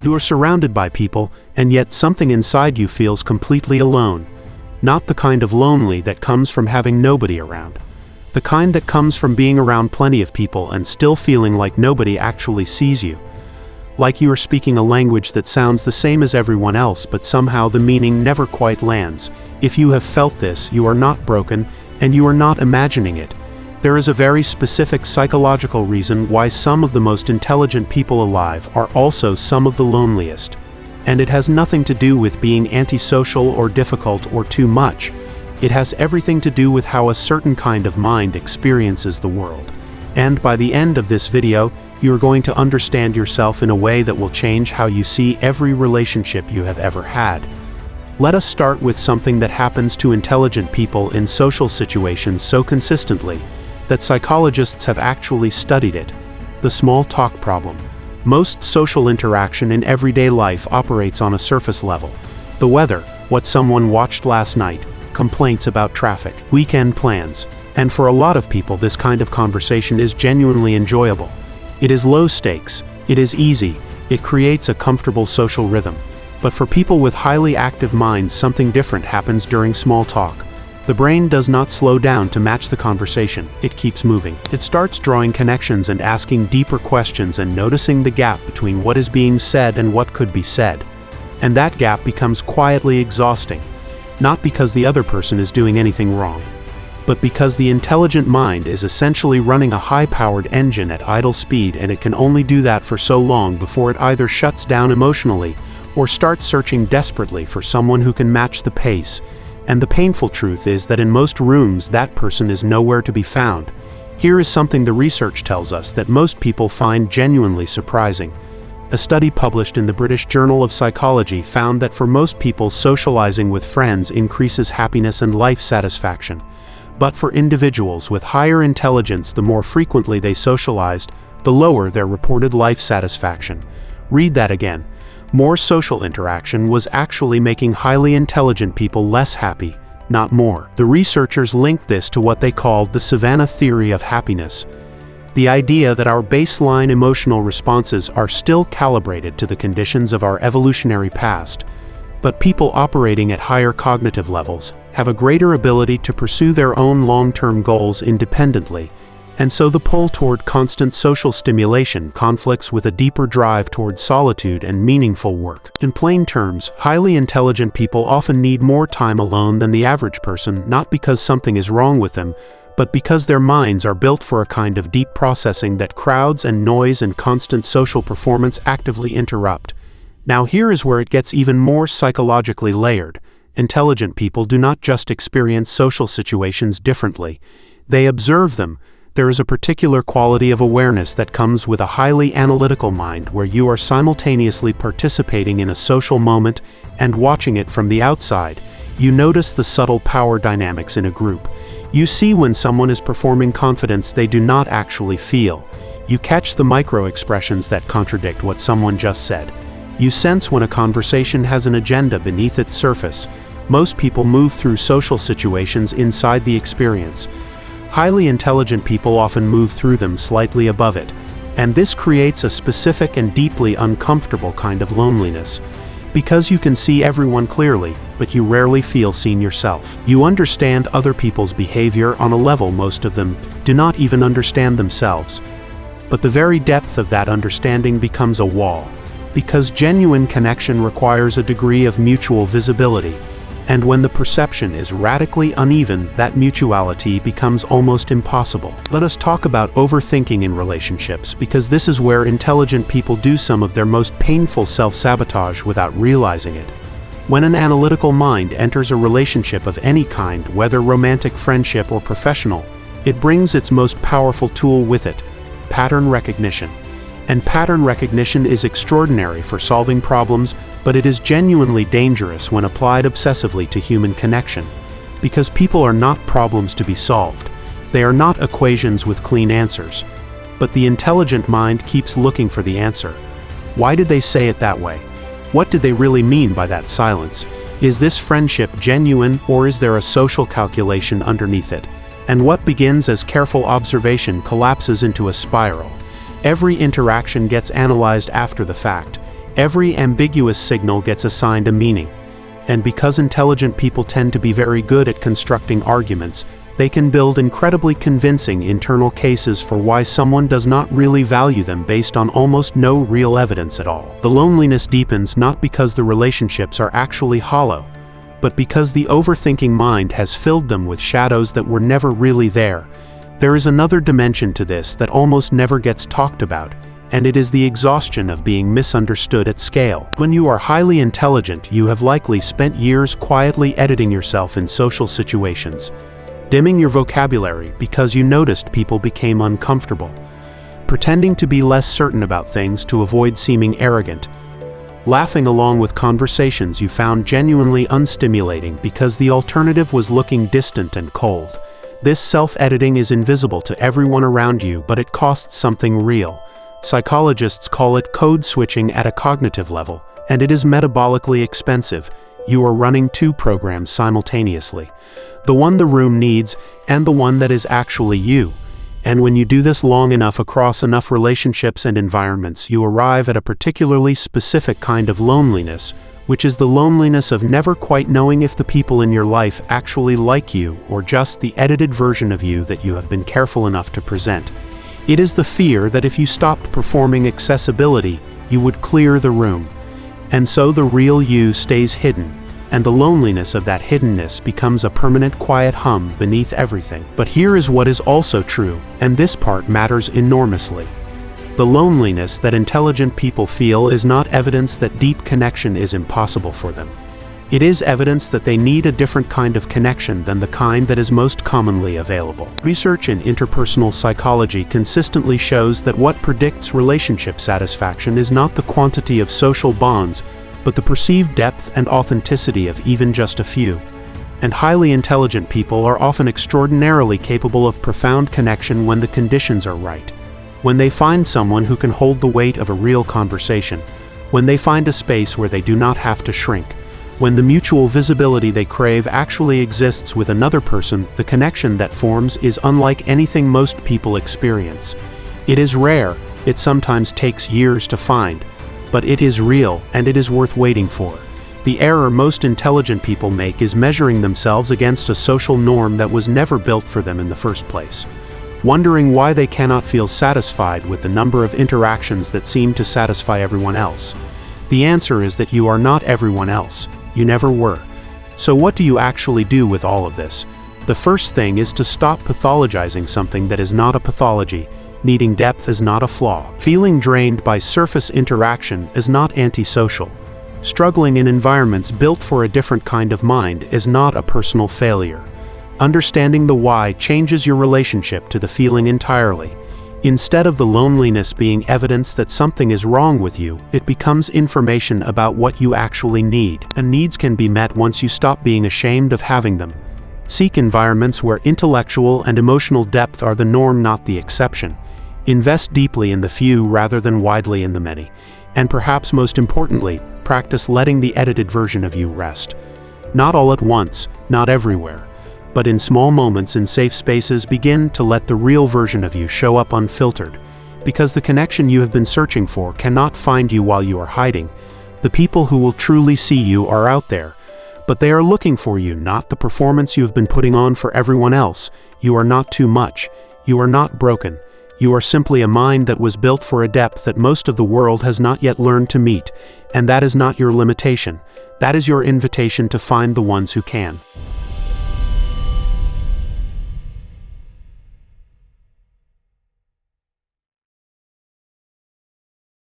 You are surrounded by people, and yet something inside you feels completely alone. Not the kind of lonely that comes from having nobody around. The kind that comes from being around plenty of people and still feeling like nobody actually sees you. Like you are speaking a language that sounds the same as everyone else, but somehow the meaning never quite lands. If you have felt this, you are not broken, and you are not imagining it. There is a very specific psychological reason why some of the most intelligent people alive are also some of the loneliest. And it has nothing to do with being antisocial or difficult or too much. It has everything to do with how a certain kind of mind experiences the world. And by the end of this video, you are going to understand yourself in a way that will change how you see every relationship you have ever had. Let us start with something that happens to intelligent people in social situations so consistently that psychologists have actually studied it: the small talk problem. Most social interaction in everyday life operates on a surface level. The weather, what someone watched last night, complaints about traffic, weekend plans. And for a lot of people, this kind of conversation is genuinely enjoyable. It is low stakes, it is easy, it creates a comfortable social rhythm. But for people with highly active minds, something different happens during small talk. The brain does not slow down to match the conversation, it keeps moving. It starts drawing connections and asking deeper questions and noticing the gap between what is being said and what could be said. And that gap becomes quietly exhausting, not because the other person is doing anything wrong, but because the intelligent mind is essentially running a high-powered engine at idle speed, and it can only do that for so long before it either shuts down emotionally or starts searching desperately for someone who can match the pace. And the painful truth is that in most rooms, that person is nowhere to be found. Here is something the research tells us that most people find genuinely surprising. A study published in the British Journal of Psychology found that for most people, socializing with friends increases happiness and life satisfaction. But for individuals with higher intelligence, the more frequently they socialized, the lower their reported life satisfaction. Read that again. More social interaction was actually making highly intelligent people less happy, not more. The researchers linked this to what they called the Savannah theory of happiness. The idea that our baseline emotional responses are still calibrated to the conditions of our evolutionary past, but people operating at higher cognitive levels have a greater ability to pursue their own long-term goals independently, and so the pull toward constant social stimulation conflicts with a deeper drive toward solitude and meaningful work. In plain terms, highly intelligent people often need more time alone than the average person, not because something is wrong with them, but because their minds are built for a kind of deep processing that crowds and noise and constant social performance actively interrupt. Now here is where it gets even more psychologically layered. Intelligent people do not just experience social situations differently, they observe them. There is a particular quality of awareness that comes with a highly analytical mind, where you are simultaneously participating in a social moment and watching it from the outside. You notice the subtle power dynamics in a group. You see when someone is performing confidence they do not actually feel. You catch the micro-expressions that contradict what someone just said. You sense when a conversation has an agenda beneath its surface. Most people move through social situations inside the experience. Highly intelligent people often move through them slightly above it, and this creates a specific and deeply uncomfortable kind of loneliness. Because you can see everyone clearly, but you rarely feel seen yourself. You understand other people's behavior on a level most of them do not even understand themselves. But the very depth of that understanding becomes a wall, because genuine connection requires a degree of mutual visibility. And when the perception is radically uneven, that mutuality becomes almost impossible. Let us talk about overthinking in relationships, because this is where intelligent people do some of their most painful self-sabotage without realizing it. When an analytical mind enters a relationship of any kind, whether romantic, friendship, or professional, it brings its most powerful tool with it: pattern recognition. And pattern recognition is extraordinary for solving problems, but it is genuinely dangerous when applied obsessively to human connection. Because people are not problems to be solved. They are not equations with clean answers. But the intelligent mind keeps looking for the answer. Why did they say it that way? What did they really mean by that silence? Is this friendship genuine, or is there a social calculation underneath it? And what begins as careful observation collapses into a spiral. Every interaction gets analyzed after the fact. Every ambiguous signal gets assigned a meaning. And because intelligent people tend to be very good at constructing arguments, they can build incredibly convincing internal cases for why someone does not really value them based on almost no real evidence at all. The loneliness deepens not because the relationships are actually hollow, but because the overthinking mind has filled them with shadows that were never really there. There is another dimension to this that almost never gets talked about, and it is the exhaustion of being misunderstood at scale. When you are highly intelligent, you have likely spent years quietly editing yourself in social situations, dimming your vocabulary because you noticed people became uncomfortable, pretending to be less certain about things to avoid seeming arrogant, laughing along with conversations you found genuinely unstimulating because the alternative was looking distant and cold. This self-editing is invisible to everyone around you, but it costs something real. Psychologists call it code switching at a cognitive level, and it is metabolically expensive. You are running two programs simultaneously, the one the room needs and the one that is actually you. And when you do this long enough across enough relationships and environments, you arrive at a particularly specific kind of loneliness, which is the loneliness of never quite knowing if the people in your life actually like you or just the edited version of you that you have been careful enough to present. It is the fear that if you stopped performing accessibility, you would clear the room. And so the real you stays hidden, and the loneliness of that hiddenness becomes a permanent quiet hum beneath everything. But here is what is also true, and this part matters enormously. The loneliness that intelligent people feel is not evidence that deep connection is impossible for them. It is evidence that they need a different kind of connection than the kind that is most commonly available. Research in interpersonal psychology consistently shows that what predicts relationship satisfaction is not the quantity of social bonds, but the perceived depth and authenticity of even just a few. And highly intelligent people are often extraordinarily capable of profound connection when the conditions are right. When they find someone who can hold the weight of a real conversation, when they find a space where they do not have to shrink, when the mutual visibility they crave actually exists with another person, the connection that forms is unlike anything most people experience. It is rare, it sometimes takes years to find, but it is real and it is worth waiting for. The error most intelligent people make is measuring themselves against a social norm that was never built for them in the first place, wondering why they cannot feel satisfied with the number of interactions that seem to satisfy everyone else. The answer is that you are not everyone else. You never were. So what do you actually do with all of this? The first thing is to stop pathologizing something that is not a pathology. Needing depth is not a flaw. Feeling drained by surface interaction is not antisocial. Struggling in environments built for a different kind of mind is not a personal failure. Understanding the why changes your relationship to the feeling entirely. Instead of the loneliness being evidence that something is wrong with you, it becomes information about what you actually need. And needs can be met once you stop being ashamed of having them. Seek environments where intellectual and emotional depth are the norm, not the exception. Invest deeply in the few rather than widely in the many. And perhaps most importantly, practice letting the edited version of you rest. Not all at once, not everywhere, but in small moments in safe spaces, begin to let the real version of you show up unfiltered. Because the connection you have been searching for cannot find you while you are hiding. The people who will truly see you are out there, but they are looking for you, not the performance you have been putting on for everyone else. You are not too much. You are not broken. You are simply a mind that was built for a depth that most of the world has not yet learned to meet, and that is not your limitation. That is your invitation to find the ones who can.